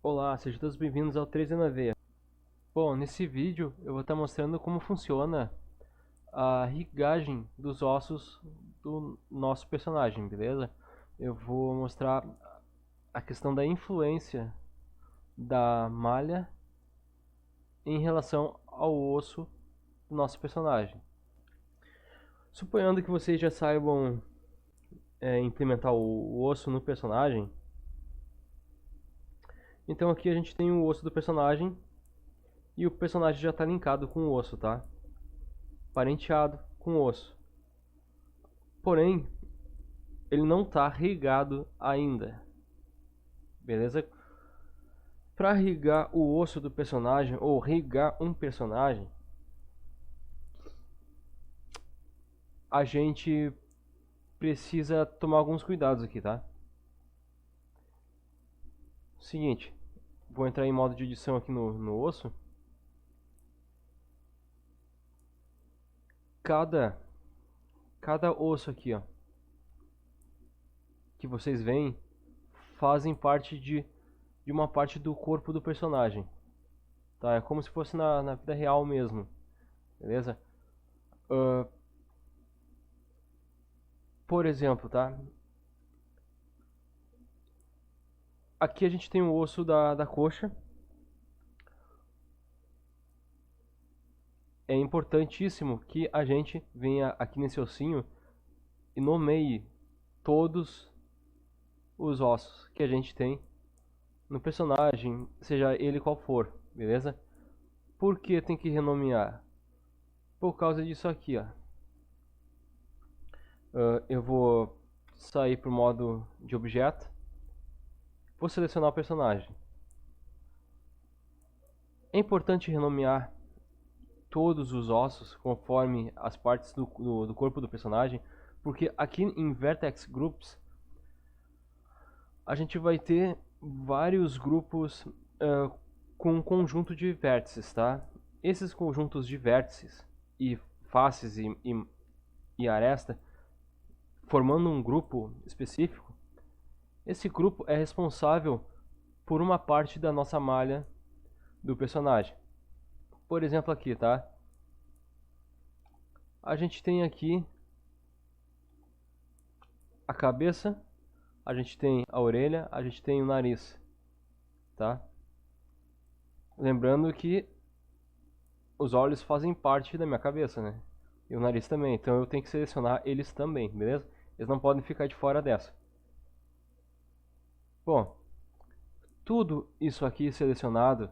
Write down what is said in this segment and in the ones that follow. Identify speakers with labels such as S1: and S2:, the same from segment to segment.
S1: Olá, sejam todos bem-vindos ao 3D na Veia. Bom, nesse vídeo eu vou estar mostrando como funciona a rigagem dos ossos do nosso personagem, beleza? Eu vou mostrar a questão da influência da malha em relação ao osso do nosso personagem. Suponhando que vocês já saibam implementar o osso no personagem, então aqui a gente tem o osso do personagem e o personagem já está linkado com o osso, tá? Parenteado com o osso. Porém, ele não está rigado ainda, beleza? Para rigar o osso do personagem ou rigar um personagem, a gente precisa tomar alguns cuidados aqui, tá? Seguinte, vou entrar em modo de edição aqui no osso. Cada osso aqui, ó, que vocês veem, fazem parte de uma parte do corpo do personagem, tá? É como se fosse na vida real mesmo, beleza? Por exemplo, tá? Aqui a gente tem o osso da coxa. É importantíssimo que a gente venha aqui nesse ossinho e nomeie todos os ossos que a gente tem no personagem, seja ele qual for, beleza? Por que tem que renomear? Por causa disso aqui, ó. Eu vou sair para o modo de objeto. Vou selecionar o personagem. É importante renomear todos os ossos conforme as partes do corpo do personagem, porque aqui em Vertex Groups a gente vai ter vários grupos com um conjunto de vértices, tá? Esses conjuntos de vértices e faces e aresta, formando um grupo específico, esse grupo é responsável por uma parte da nossa malha do personagem. Por exemplo aqui, tá? A gente tem aqui a cabeça, a gente tem a orelha, a gente tem o nariz, tá? Lembrando que os olhos fazem parte da minha cabeça, né? E o nariz também, então eu tenho que selecionar eles também, beleza? Eles não podem ficar de fora dessa. Bom, tudo isso aqui selecionado,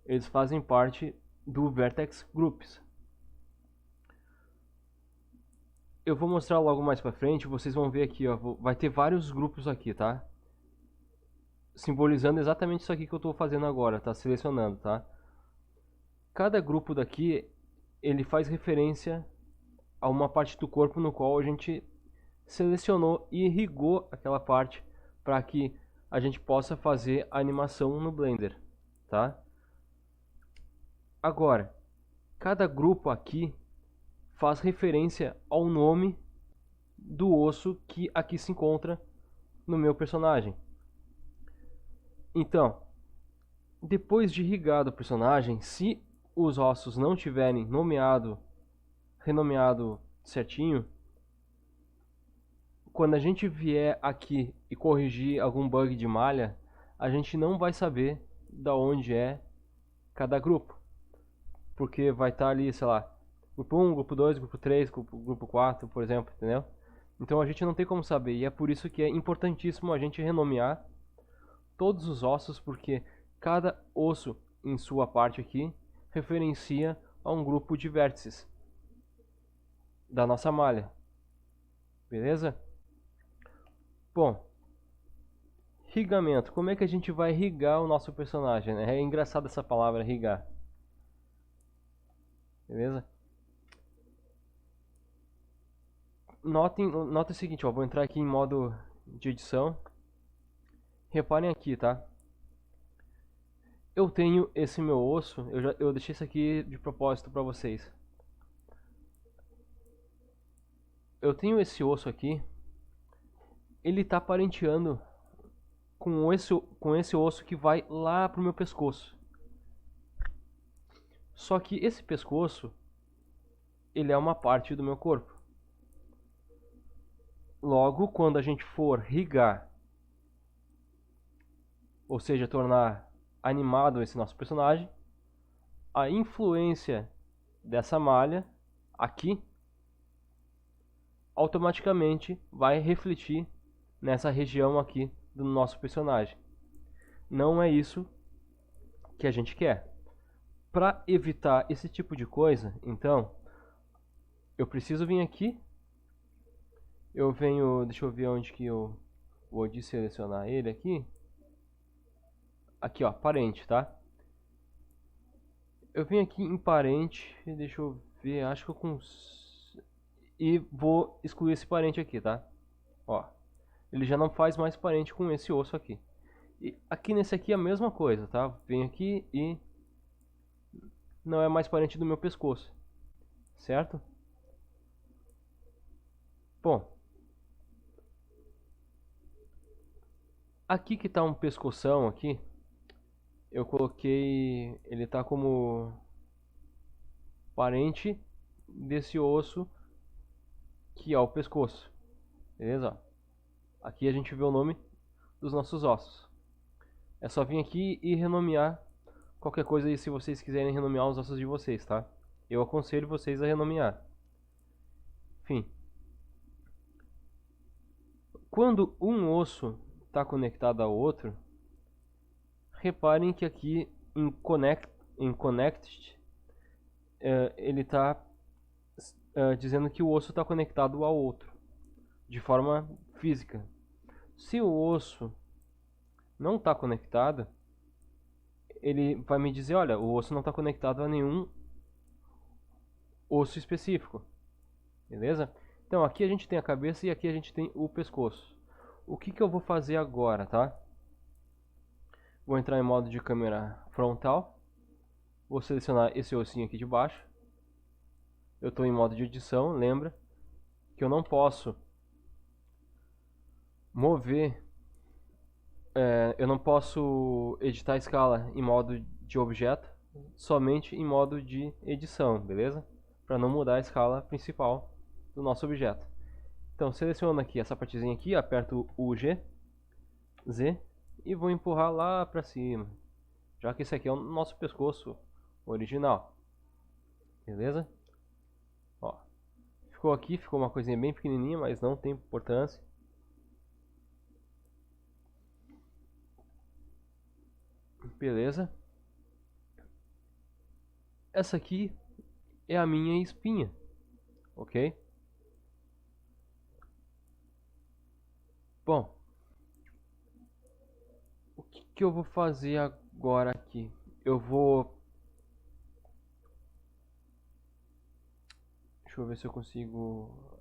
S1: eles fazem parte do Vertex Groups. Eu vou mostrar logo mais pra frente, vocês vão ver aqui, ó, vai ter vários grupos aqui, tá? Simbolizando exatamente isso aqui que eu estou fazendo agora, tá? Selecionando, tá? Cada grupo daqui, ele faz referência a uma parte do corpo no qual a gente selecionou e irrigou aquela parte para que a gente possa fazer a animação no Blender, tá? Agora, cada grupo aqui faz referência ao nome do osso que aqui se encontra no meu personagem. Então, depois de irrigado o personagem, se os ossos não tiverem renomeado certinho, quando a gente vier aqui e corrigir algum bug de malha, a gente não vai saber da onde é cada grupo, porque vai estar ali, sei lá, grupo 1, grupo 2, grupo 3, grupo 4, por exemplo, entendeu? Então a gente não tem como saber, e é por isso que é importantíssimo a gente renomear todos os ossos, porque cada osso em sua parte aqui referencia a um grupo de vértices da nossa malha, beleza? Bom, rigamento. Como é que a gente vai rigar o nosso personagem, né? É engraçado essa palavra, rigar. Beleza? Notem o seguinte, ó, vou entrar aqui em modo de edição. Reparem aqui, tá? Eu tenho esse meu osso, eu deixei isso aqui de propósito para vocês. Eu tenho esse osso aqui, ele tá parenteando com esse osso que vai lá pro meu pescoço. Só que esse pescoço, ele é uma parte do meu corpo. Logo, quando a gente for rigar, ou seja, tornar animado esse nosso personagem, a influência dessa malha aqui automaticamente vai refletir nessa região aqui do nosso personagem. Não é isso que a gente quer. Para evitar esse tipo de coisa, então, eu preciso vir aqui. Eu venho, deixa eu ver onde que eu vou selecionar ele aqui. Aqui, ó, parente, tá? Eu venho aqui em parente, deixa eu ver, acho que eu consigo. E vou excluir esse parente aqui, tá? Ó, ele já não faz mais parente com esse osso aqui. E aqui nesse aqui é a mesma coisa, tá? Venho aqui e não é mais parente do meu pescoço, certo? Bom, aqui que tá um pescoção aqui, eu coloquei, ele tá como parente desse osso que é o pescoço, beleza? Aqui a gente vê o nome dos nossos ossos. É só vir aqui e renomear qualquer coisa aí se vocês quiserem renomear os ossos de vocês, tá? Eu aconselho vocês a renomear. Enfim. Quando um osso está conectado ao outro, reparem que aqui em Connected, ele está dizendo que o osso está conectado ao outro, de forma física. Se o osso não está conectado, ele vai me dizer, olha, o osso não está conectado a nenhum osso específico, beleza? Então aqui a gente tem a cabeça e aqui a gente tem o pescoço. O que eu vou fazer agora, tá? Vou entrar em modo de câmera frontal. Vou selecionar esse ossinho aqui de baixo. Eu estou em modo de edição, lembra que eu não posso mover, eu não posso editar a escala em modo de objeto, somente em modo de edição, beleza? Para não mudar a escala principal do nosso objeto. Então seleciono aqui essa partezinha aqui, aperto o G, Z e vou empurrar lá para cima, já que esse aqui é o nosso pescoço original, beleza? Ó, ficou aqui, ficou uma coisinha bem pequenininha, mas não tem importância. Beleza? Essa aqui é a minha espinha, ok? Bom, o que eu vou fazer agora aqui? Eu vou... Deixa eu ver se eu consigo...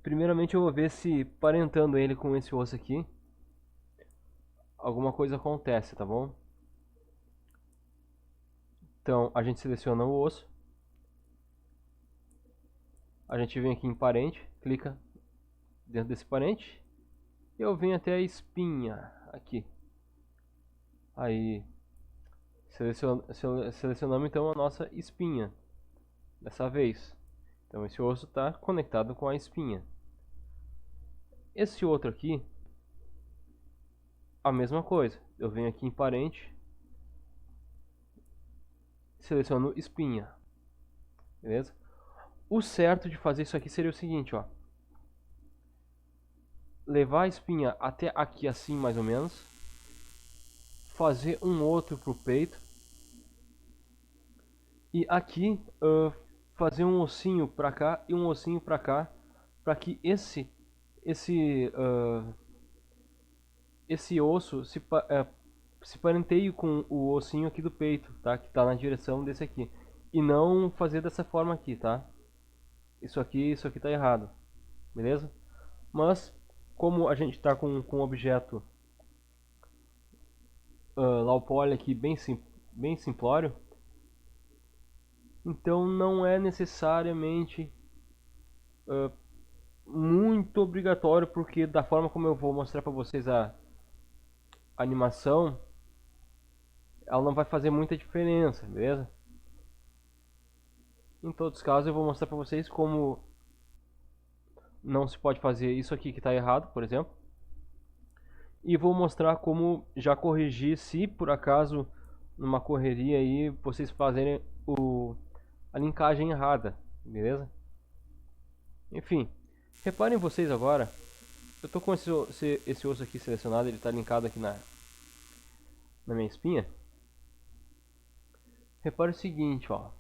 S1: Primeiramente eu vou ver se parentando ele com esse osso aqui, alguma coisa acontece, tá bom? Então a gente seleciona o osso, a gente vem aqui em parente, clica dentro desse parente, e eu venho até a espinha aqui. Aí selecionamos então a nossa espinha dessa vez. Então esse osso está conectado com a espinha. Esse outro aqui, a mesma coisa. Eu venho aqui em parente, seleciono espinha, beleza? O certo de fazer isso aqui seria o seguinte, ó. Levar a espinha até aqui assim, mais ou menos. Fazer um outro pro peito. E aqui, fazer um ossinho pra cá e um ossinho pra cá. Pra que esse osso se parenteie com o ossinho aqui do peito, tá? Que tá na direção desse aqui. E não fazer dessa forma aqui, tá? isso aqui tá errado, beleza? Mas, como a gente está com um objeto low poly aqui bem simplório, então não é necessariamente muito obrigatório, porque da forma como eu vou mostrar para vocês a animação, ela não vai fazer muita diferença, beleza? Em todos os casos eu vou mostrar para vocês como não se pode fazer isso aqui que está errado, por exemplo. E vou mostrar como já corrigir se por acaso numa correria aí vocês fazerem a linkagem errada, beleza? Enfim, reparem vocês agora, eu tô com esse osso aqui selecionado, ele está linkado aqui na minha espinha. Repare o seguinte, ó,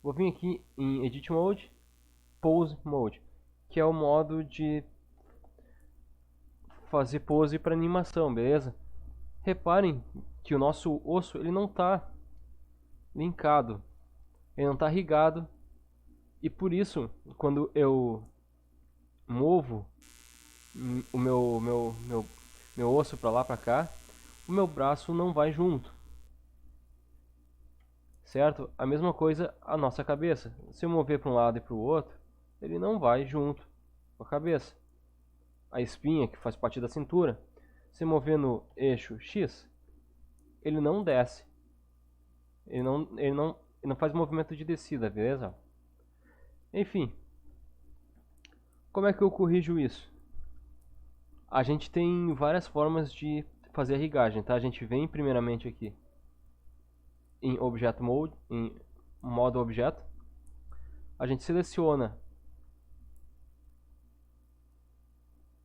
S1: vou vir aqui em Edit Mode, Pose Mode, que é o modo de fazer pose para animação, beleza? Reparem que o nosso osso ele não está linkado, ele não está irrigado, e por isso quando eu movo o meu osso para lá para cá, o meu braço não vai junto, certo? A mesma coisa a nossa cabeça, se eu mover para um lado e para o outro, ele não vai junto com a cabeça. A espinha que faz parte da cintura, se mover no eixo X, ele não desce, ele não faz movimento de descida, beleza? Enfim, como é que eu corrijo isso? A gente tem várias formas de fazer a irrigagem, tá? A gente vem primeiramente aqui em Object Mode, em modo objeto. A gente seleciona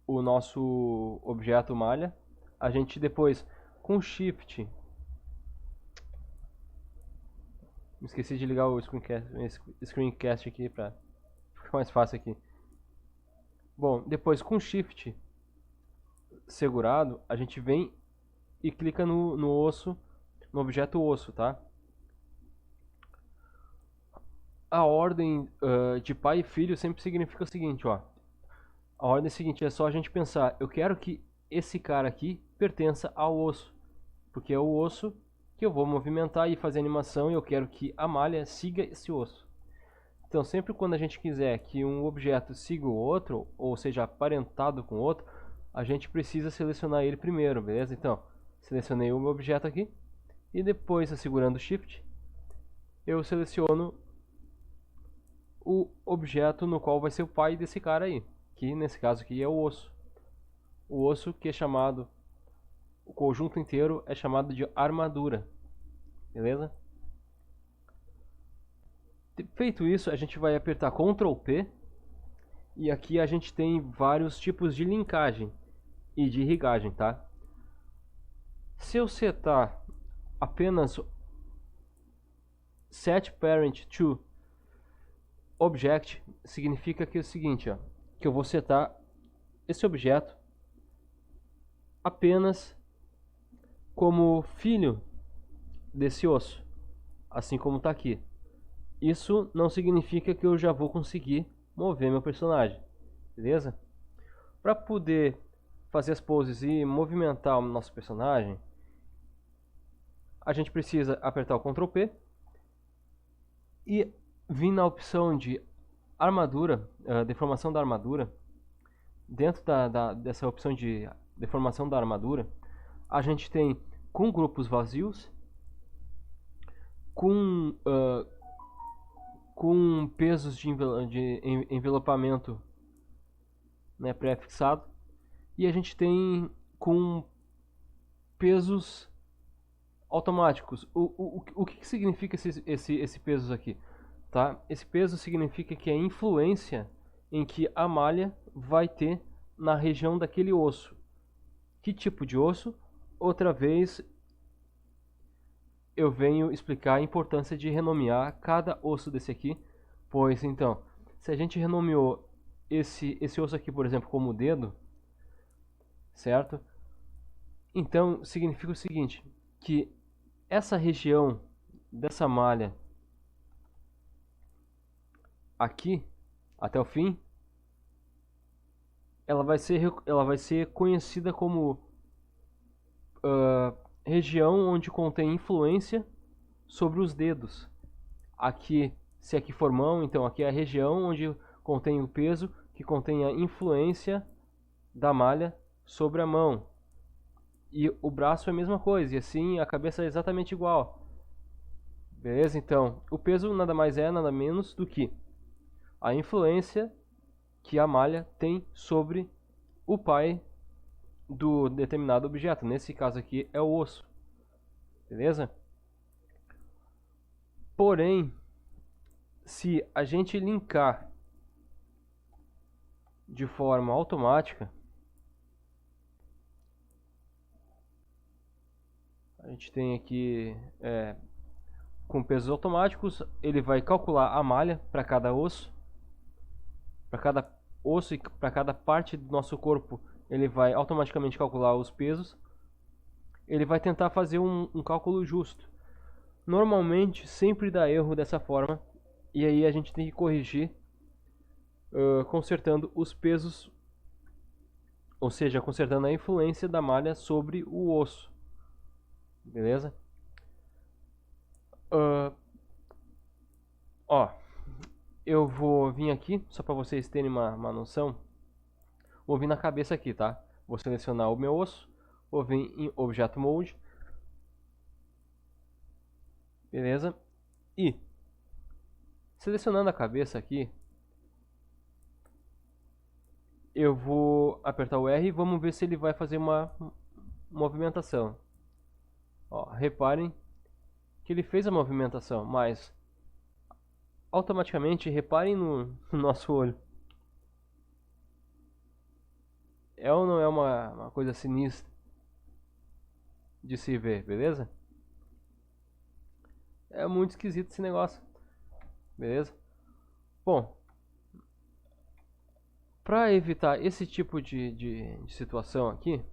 S1: o nosso objeto malha. A gente depois, com Shift, esqueci de ligar o screencast aqui para ficar mais fácil aqui. Bom, depois com Shift segurado, a gente vem e clica no osso, no objeto osso, tá? A ordem de pai e filho sempre significa o seguinte, ó. A ordem é a seguinte, é só a gente pensar, eu quero que esse cara aqui pertença ao osso, porque é o osso que eu vou movimentar e fazer animação e eu quero que a malha siga esse osso. Então sempre quando a gente quiser que um objeto siga o outro, ou seja, aparentado com o outro, a gente precisa selecionar ele primeiro, beleza? Então, selecionei o meu objeto aqui, e depois, segurando o Shift, eu seleciono o objeto no qual vai ser o pai desse cara aí, que nesse caso aqui é o osso. O osso que é chamado, o conjunto inteiro é chamado de armadura, beleza? Feito isso, a gente vai apertar Ctrl P, e aqui a gente tem vários tipos de linkagem e de irrigagem, tá? Se eu setar apenas Set Parent to Object, significa que é o seguinte, ó, que eu vou setar esse objeto apenas como filho desse osso, assim como está aqui. Isso não significa que eu já vou conseguir mover meu personagem, beleza? Para poder fazer as poses e movimentar o nosso personagem, a gente precisa apertar o Ctrl P e vir na opção de armadura, deformação da armadura. Dentro dessa opção de deformação da armadura, a gente tem com grupos vazios, com pesos de envelopamento, né, pré-fixado, e a gente tem com pesos automáticos. O que significa esse pesos aqui? Tá? Esse peso significa que é a influência em que a malha vai ter na região daquele osso. Que tipo de osso? Outra vez eu venho explicar a importância de renomear cada osso desse aqui, pois então, se a gente renomeou esse osso aqui, por exemplo, como dedo, certo? Então significa o seguinte, que essa região dessa malha aqui até o fim, ela vai ser conhecida como região onde contém influência sobre os dedos. Aqui, se aqui for mão, então aqui é a região onde contém o peso que contém a influência da malha sobre a mão. E o braço é a mesma coisa, e assim a cabeça é exatamente igual. Beleza? Então, o peso nada mais é, nada menos do que a influência que a malha tem sobre o pai do determinado objeto. Nesse caso aqui é o osso. Beleza? Porém, se a gente linkar de forma automática, a gente tem aqui com pesos automáticos, ele vai calcular a malha para cada osso e para cada parte do nosso corpo, ele vai automaticamente calcular os pesos. Ele vai tentar fazer um cálculo justo. Normalmente sempre dá erro dessa forma, e aí a gente tem que corrigir consertando os pesos, ou seja, consertando a influência da malha sobre o osso. Beleza? Eu vou vir aqui, só para vocês terem uma noção. Vou vir na cabeça aqui, tá? Vou selecionar o meu osso, vou vir em Object Mode. Beleza? E, selecionando a cabeça aqui, eu vou apertar o R e vamos ver se ele vai fazer uma movimentação. Reparem que ele fez a movimentação, mas automaticamente, reparem no nosso olho. É ou não é uma coisa sinistra de se ver, beleza? É muito esquisito esse negócio, beleza? Bom, para evitar esse tipo de situação aqui,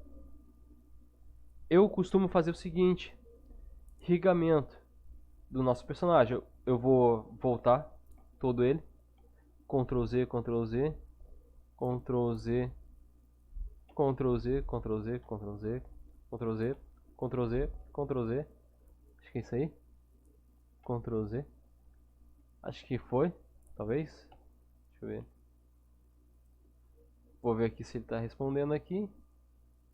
S1: eu costumo fazer o seguinte: rigamento do nosso personagem. Eu vou voltar todo ele, Ctrl Z, Ctrl Z, Ctrl Z, Ctrl Z, Ctrl Z, Ctrl Z, Ctrl Z, Ctrl Z, Ctrl Z. Acho que é isso aí. Ctrl Z. Acho que foi, talvez. Deixa eu ver. Vou ver aqui se ele está respondendo aqui.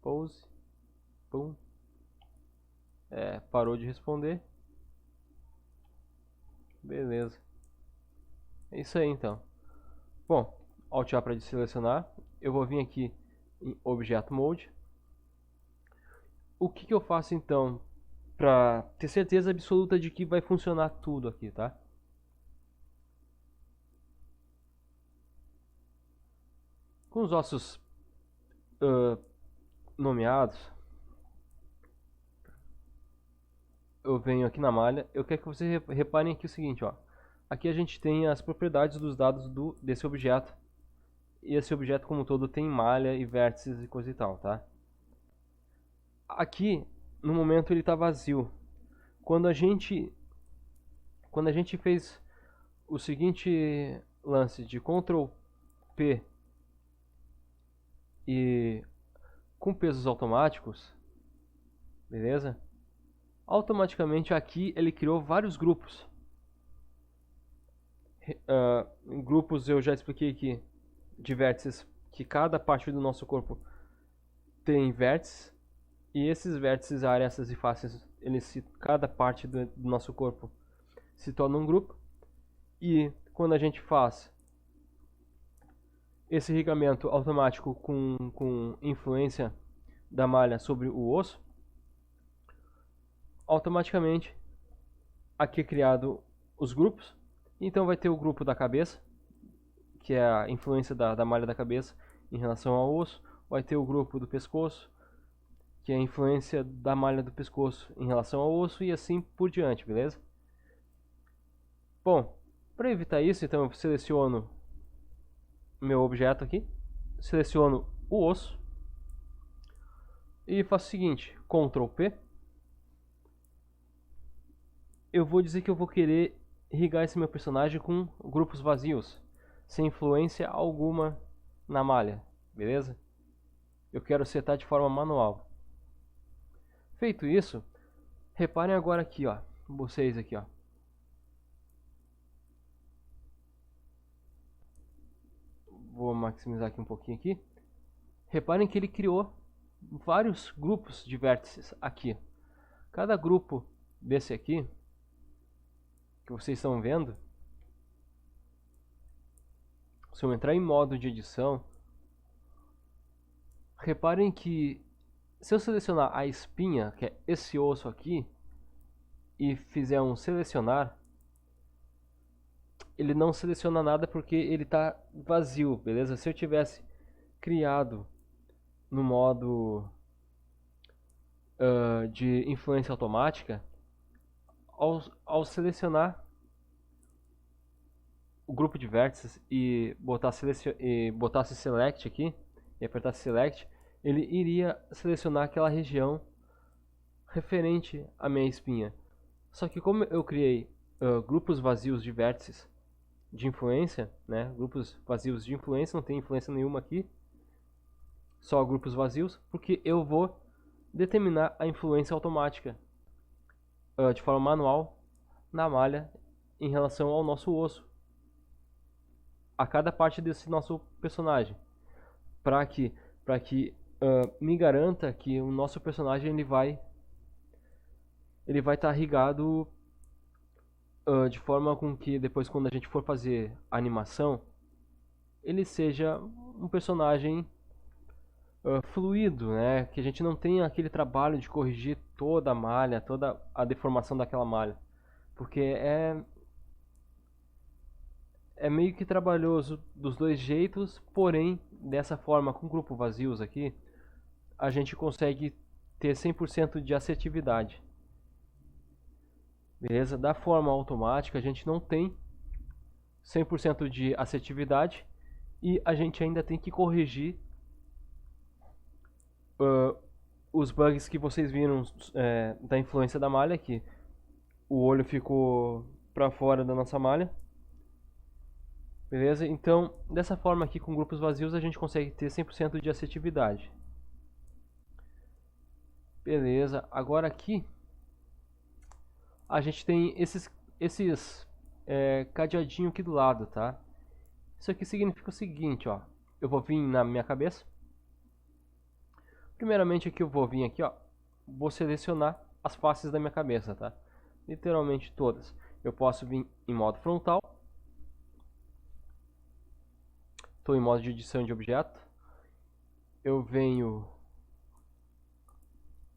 S1: Pause. Pum. Parou de responder. Beleza. É isso aí então. Bom, Alt A para deselecionar. Eu vou vir aqui em Object Mode. O que eu faço então para ter certeza absoluta de que vai funcionar tudo aqui, tá? Com os ossos nomeados, eu venho aqui na malha. Eu quero que vocês reparem aqui o seguinte, ó. Aqui a gente tem as propriedades dos dados desse objeto. E esse objeto como um todo tem malha e vértices e coisa e tal, tá? Aqui, no momento, ele está vazio. Quando a gente fez o seguinte lance de Ctrl P e com pesos automáticos, beleza? Automaticamente aqui ele criou vários grupos. Grupos eu já expliquei aqui de vértices, que cada parte do nosso corpo tem vértices, e esses vértices, arestas e faces, cada parte do nosso corpo se torna um grupo. E quando a gente faz esse rigamento automático com influência da malha sobre o osso, automaticamente aqui é criado os grupos. Então vai ter o grupo da cabeça, que é a influência da malha da cabeça em relação ao osso. Vai ter o grupo do pescoço, que é a influência da malha do pescoço em relação ao osso, e assim por diante, beleza? Bom, para evitar isso, então eu seleciono meu objeto aqui, seleciono o osso e faço o seguinte: Ctrl P. Eu vou dizer que eu vou querer irrigar esse meu personagem com grupos vazios. sem influência alguma na malha, beleza? Eu quero setar de forma manual. Feito isso, reparem agora aqui, ó, vocês aqui, ó. Vou maximizar aqui um pouquinho aqui. Reparem que ele criou vários grupos de vértices aqui. Cada grupo desse aqui, que vocês estão vendo, se eu entrar em modo de edição, reparem que se eu selecionar a espinha, que é esse osso aqui, e fizer um selecionar, ele não seleciona nada porque ele está vazio, beleza? Se eu tivesse criado no modo de influência automática, ao selecionar o grupo de vértices e botasse select aqui, e apertasse select, ele iria selecionar aquela região referente à minha espinha. Só que como eu criei grupos vazios de vértices de influência, né? Grupos vazios de influência, não tem influência nenhuma aqui, só grupos vazios, porque eu vou determinar a influência automática de forma manual na malha em relação ao nosso osso, a cada parte desse nosso personagem, para que me garanta que o nosso personagem ele vai estar irrigado de forma com que depois, quando a gente for fazer a animação, ele seja um personagem fluido, né? Que a gente não tenha aquele trabalho de corrigir toda a malha, toda a deformação daquela malha, porque é meio que trabalhoso dos dois jeitos, porém, dessa forma, com grupo vazios aqui, a gente consegue ter 100% de assertividade. Beleza? Da forma automática, a gente não tem 100% de assertividade e a gente ainda tem que corrigir os bugs que vocês viram da influência da malha aqui. O olho ficou para fora da nossa malha. Beleza? Então, dessa forma aqui, com grupos vazios, a gente consegue ter 100% de assertividade. Beleza. Agora aqui, a gente tem esses cadeadinho aqui do lado, tá? Isso aqui significa o seguinte, ó. Eu vou vir na minha cabeça. Primeiramente aqui eu vou vir aqui, ó. Vou selecionar as faces da minha cabeça, tá? Literalmente todas. Eu posso vir em modo frontal. Estou em modo de edição de objeto. Eu venho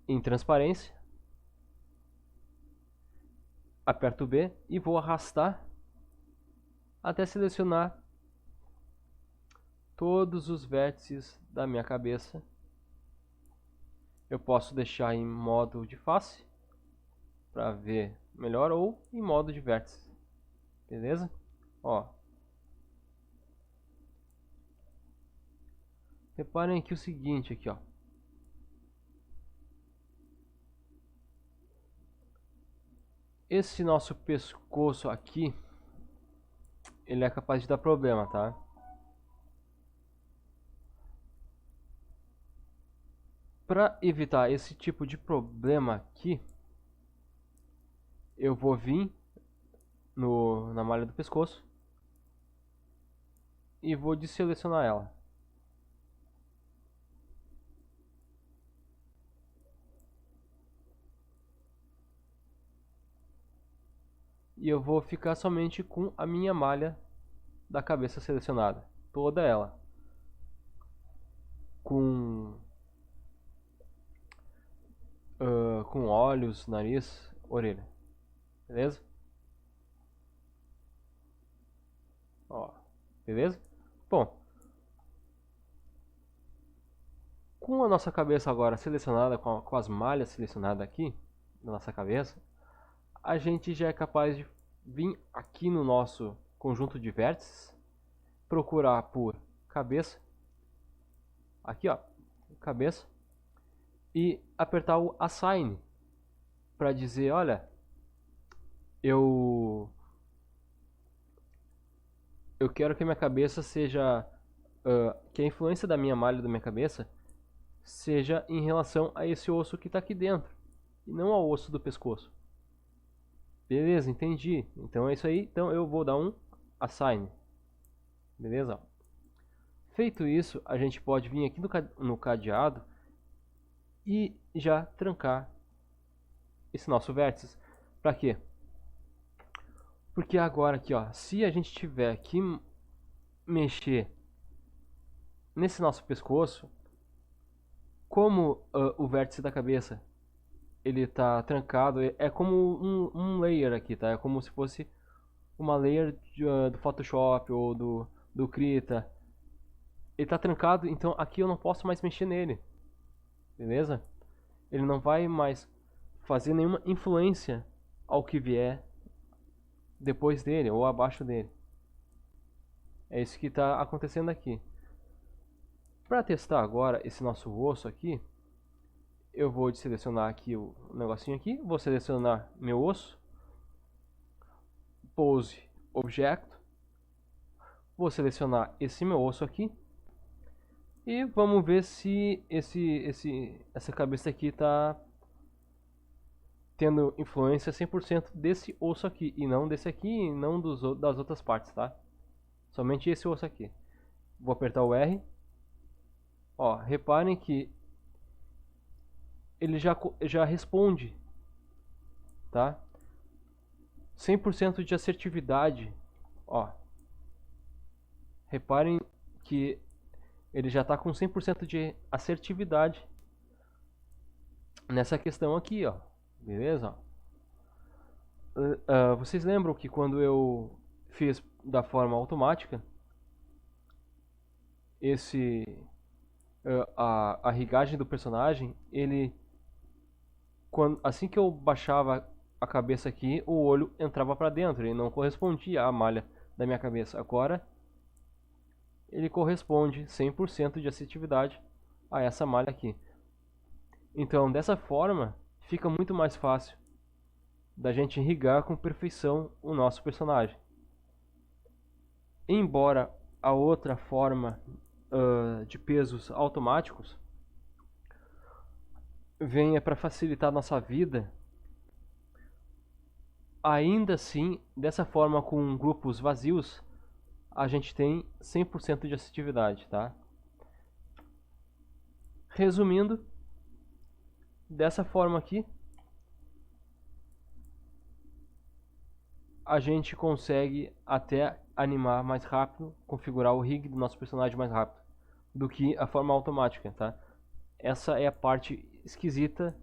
S1: em transparência. Aperto B e vou arrastar até selecionar todos os vértices da minha cabeça. Eu posso deixar em modo de face para ver melhor ou em modo de vértice. Beleza? Ó. Reparem aqui o seguinte aqui, ó. Esse nosso pescoço aqui, ele é capaz de dar problema, tá? Para evitar esse tipo de problema aqui, eu vou vir na malha do pescoço e vou desselecionar ela. E eu vou ficar somente com a minha malha da cabeça selecionada, toda ela, com olhos, nariz, orelha, beleza? Ó, beleza? Bom, com a nossa cabeça agora selecionada, com as malhas selecionadas aqui na nossa cabeça, a gente já é capaz de vir aqui no nosso conjunto de vértices, procurar por cabeça, aqui ó, cabeça, e apertar o Assign para dizer, olha, eu eu quero que a minha cabeça seja, que a influência da minha malha da minha cabeça seja em relação a esse osso que está aqui dentro e não ao osso do pescoço. Beleza, entendi. Então é isso aí. Então eu vou dar um assign. Beleza? Feito isso, a gente pode vir aqui no cadeado e já trancar esse nosso vértice. Para quê? Porque agora aqui, ó, se a gente tiver que mexer nesse nosso pescoço, como o vértice da cabeça ele tá trancado, é como um layer aqui, tá? É como se fosse uma layer do Photoshop ou do Krita. Ele tá trancado, então aqui eu não posso mais mexer nele. Beleza? Ele não vai mais fazer nenhuma influência ao que vier depois dele ou abaixo dele. É isso que está acontecendo aqui. Para testar agora esse nosso osso aqui, eu vou selecionar aqui o negocinho aqui, vou selecionar meu osso, Pose Object, vou selecionar esse meu osso aqui e vamos ver se essa cabeça aqui está tendo influência 100% desse osso aqui e não desse aqui e não das outras partes, tá? Somente esse osso aqui. Vou apertar o R. Ó, reparem que ele já responde, tá? 100% de assertividade, ó. Reparem que ele já está com 100% de assertividade nessa questão aqui, ó. Beleza? Vocês lembram que quando eu fiz da forma automática, a rigagem do personagem, ele assim que eu baixava a cabeça aqui, o olho entrava para dentro, ele não correspondia à malha da minha cabeça. Agora ele corresponde 100% de assertividade a essa malha aqui. Então, dessa forma, fica muito mais fácil da gente irrigar com perfeição o nosso personagem. Embora a outra forma de pesos automáticos venha para facilitar a nossa vida, ainda assim, dessa forma com grupos vazios, a gente tem 100% de assertividade, tá? Resumindo, dessa forma aqui, a gente consegue até animar mais rápido, configurar o rig do nosso personagem mais rápido do que a forma automática, tá? Essa é a parte esquisita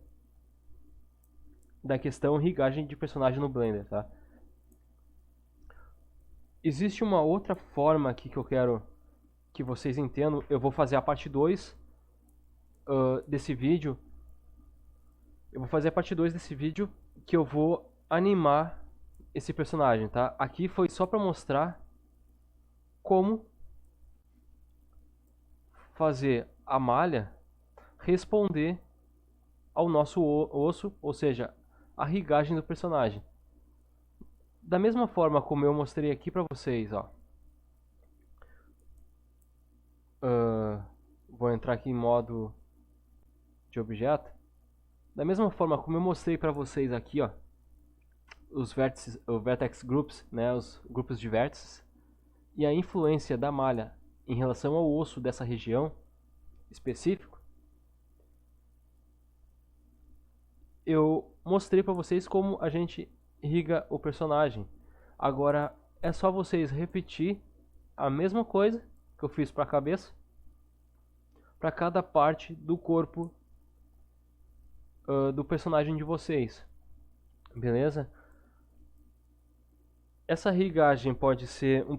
S1: da questão rigagem de personagem no Blender, tá? Existe uma outra forma aqui que eu quero que vocês entendam. Eu vou fazer a parte 2 desse vídeo. Eu vou fazer a parte 2 desse vídeo que eu vou animar esse personagem, tá? Aqui foi só para mostrar como fazer a malha responder ao nosso osso, ou seja, a rigagem do personagem. Da mesma forma como eu mostrei aqui para vocês, ó. Vou entrar aqui em modo de objeto. Da mesma forma como eu mostrei para vocês aqui, ó, os vértices, o vertex groups, né, os grupos de vértices, e a influência da malha em relação ao osso dessa região específico, eu mostrei para vocês como a gente irriga o personagem. Agora é só vocês repetir a mesma coisa que eu fiz para a cabeça, para cada parte do corpo do personagem de vocês, beleza? Essa irrigagem pode ser um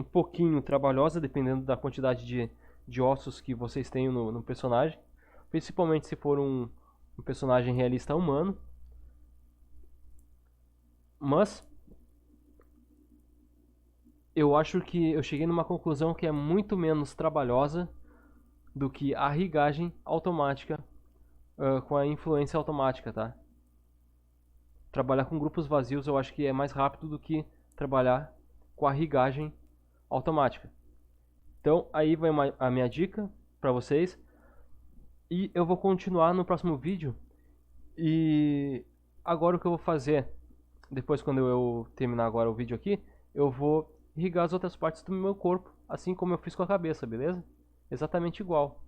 S1: pouquinho trabalhosa, dependendo da quantidade de ossos que vocês têm no personagem, principalmente se for um personagem realista humano. Mas eu acho que eu cheguei numa conclusão que é muito menos trabalhosa do que a irrigagem automática com a influência automática, tá? Trabalhar com grupos vazios eu acho que é mais rápido do que trabalhar com a rigagem automática. Então aí vai a minha dica para vocês, e eu vou continuar no próximo vídeo. E agora o que eu vou fazer, depois quando eu terminar agora o vídeo aqui, eu vou irrigar as outras partes do meu corpo, assim como eu fiz com a cabeça, beleza? Exatamente igual.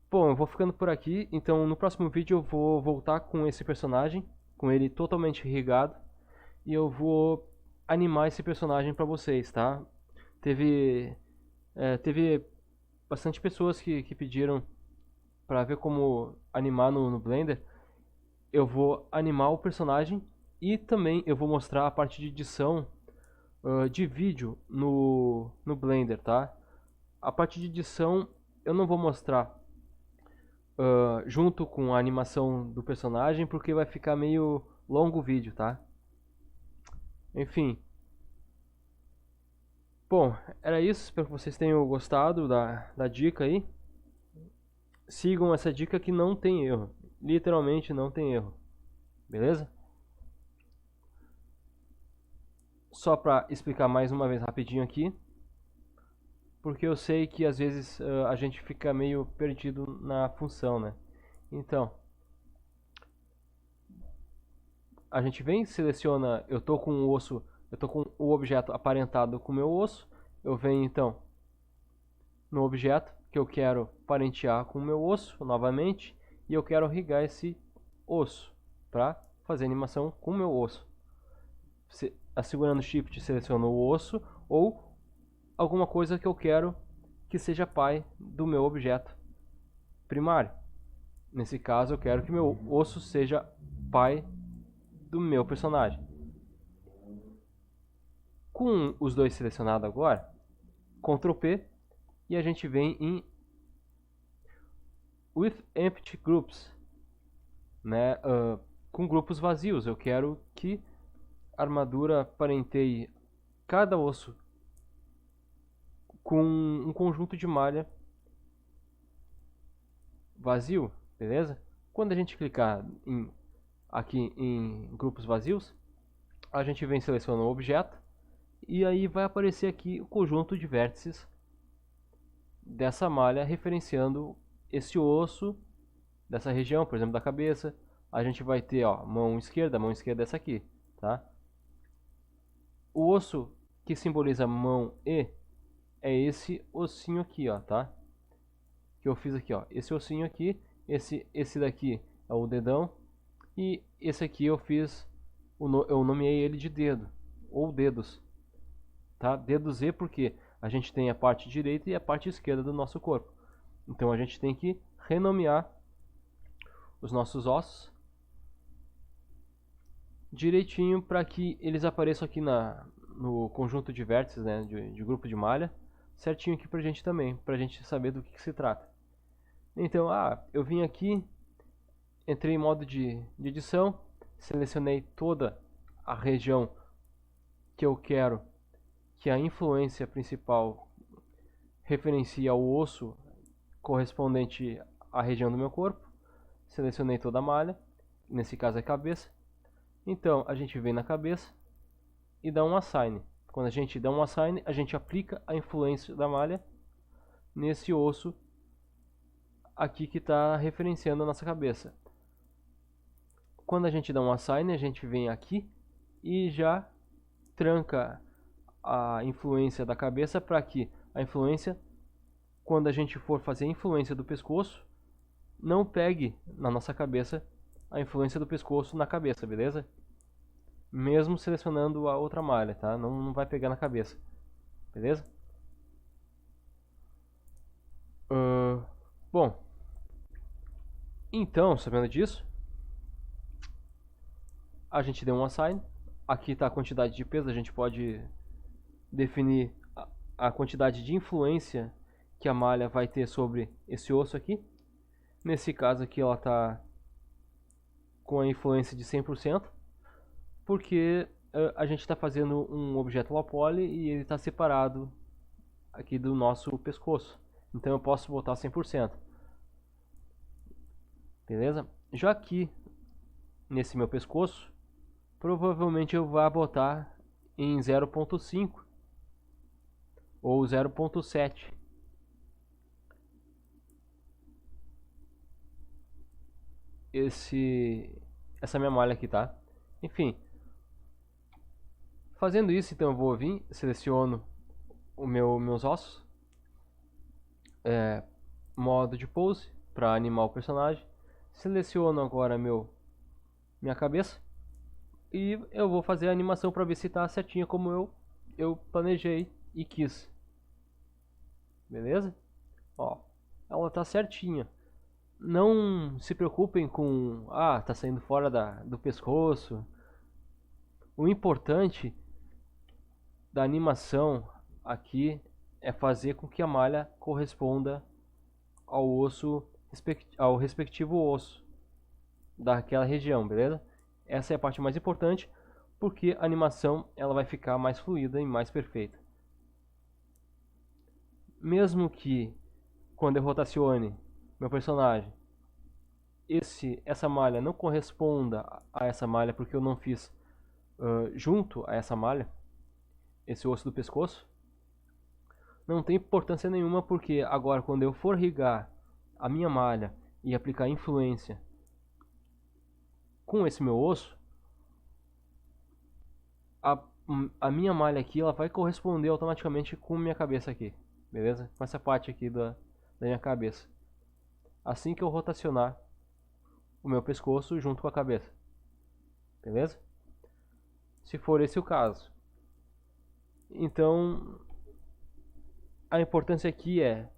S1: Bom, eu vou ficando por aqui, então no próximo vídeo eu vou voltar com esse personagem, com ele totalmente irrigado, e eu vou animar esse personagem pra vocês, tá? Teve bastante pessoas que pediram pra ver como animar no Blender. Eu vou animar o personagem e também eu vou mostrar a parte de edição de vídeo no Blender, tá? A parte de edição eu não vou mostrar junto com a animação do personagem, porque vai ficar meio longo o vídeo, tá? Enfim. Bom, era isso. Espero que vocês tenham gostado da dica aí. Sigam essa dica que não tem erro. Literalmente não tem erro. Beleza? Só para explicar mais uma vez rapidinho aqui, porque eu sei que às vezes a gente fica meio perdido na função, né? Então, a gente vem, seleciona, eu tô com o osso, eu tô com o objeto aparentado com o meu osso, eu venho então no objeto que eu quero parentear com o meu osso novamente, e eu quero irrigar esse osso para fazer animação com o meu osso. Segurando Shift, seleciono o osso ou alguma coisa que eu quero que seja pai do meu objeto primário. Nesse caso, eu quero que meu osso seja pai do meu personagem. Com os dois selecionados agora, Ctrl P, e a gente vem em With Empty Groups, né? Com grupos vazios. Eu quero que a armadura parenteie cada osso com um conjunto de malha vazio, beleza? Quando a gente clicar aqui em grupos vazios, a gente vem selecionando o objeto e aí vai aparecer aqui o conjunto de vértices dessa malha referenciando esse osso dessa região, por exemplo, da cabeça. A gente vai ter, ó, mão esquerda é essa aqui, tá? O osso que simboliza mão E é esse ossinho aqui, ó, tá? Que eu fiz aqui, ó, esse ossinho aqui, esse daqui é o dedão, e esse aqui eu fiz, eu nomeei ele de dedo, ou dedos, tá? Dedo Z porque a gente tem a parte direita e a parte esquerda do nosso corpo. Então a gente tem que renomear os nossos ossos direitinho para que eles apareçam aqui no conjunto de vértices, né, de grupo de malha, certinho aqui pra gente também, pra gente saber do que se trata. Então, eu vim aqui, entrei em modo de edição, selecionei toda a região que eu quero que a influência principal referencie ao osso correspondente à região do meu corpo. Selecionei toda a malha, nesse caso é a cabeça. Então a gente vem na cabeça e dá um assign. Quando a gente dá um assign, a gente aplica a influência da malha nesse osso aqui que está referenciando a nossa cabeça. Quando a gente dá um assign, a gente vem aqui e já tranca a influência da cabeça para que a influência, quando a gente for fazer a influência do pescoço, não pegue na nossa cabeça a influência do pescoço na cabeça, beleza? Mesmo selecionando a outra malha, tá? Não vai pegar na cabeça, beleza? Bom, então, sabendo disso, a gente deu um assign. Aqui está a quantidade de peso, a gente pode definir a quantidade de influência que a malha vai ter sobre esse osso aqui. Nesse caso aqui ela está com a influência de 100%, porque a gente está fazendo um objeto low poly e ele está separado aqui do nosso pescoço. Então eu posso botar 100%. Beleza? Já aqui nesse meu pescoço, provavelmente eu vou botar em 0.5 ou 0.7. Essa minha malha aqui, tá? Enfim, fazendo isso, então eu vou vir, seleciono meus ossos, modo de pose para animar o personagem, seleciono agora minha cabeça e eu vou fazer a animação para ver se tá certinha como eu planejei e quis. Beleza? Ó, ela tá certinha. Não se preocupem com, tá saindo fora do pescoço. O importante da animação aqui é fazer com que a malha corresponda ao osso, ao respectivo osso daquela região, beleza? Essa é a parte mais importante, porque a animação ela vai ficar mais fluida e mais perfeita. Mesmo que quando eu rotacione meu personagem, essa malha não corresponda a essa malha, porque eu não fiz junto a essa malha, esse osso do pescoço, não tem importância nenhuma, porque agora quando eu for rigar a minha malha e aplicar influência com esse meu osso, a minha malha aqui ela vai corresponder automaticamente com minha cabeça aqui, beleza? Com essa parte aqui da minha cabeça. Assim que eu rotacionar o meu pescoço junto com a cabeça, beleza? Se for esse o caso. Então, a importância aqui é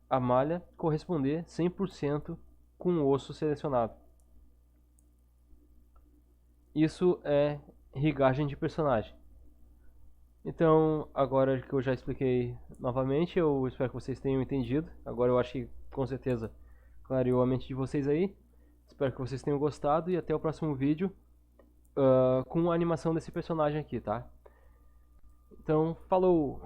S1: a malha corresponder 100% com o osso selecionado. Isso é rigagem de personagem. Então, agora que eu já expliquei novamente, eu espero que vocês tenham entendido. Agora eu acho que com certeza clareou a mente de vocês aí. Espero que vocês tenham gostado e até o próximo vídeo com a animação desse personagem aqui, tá? Então, falou!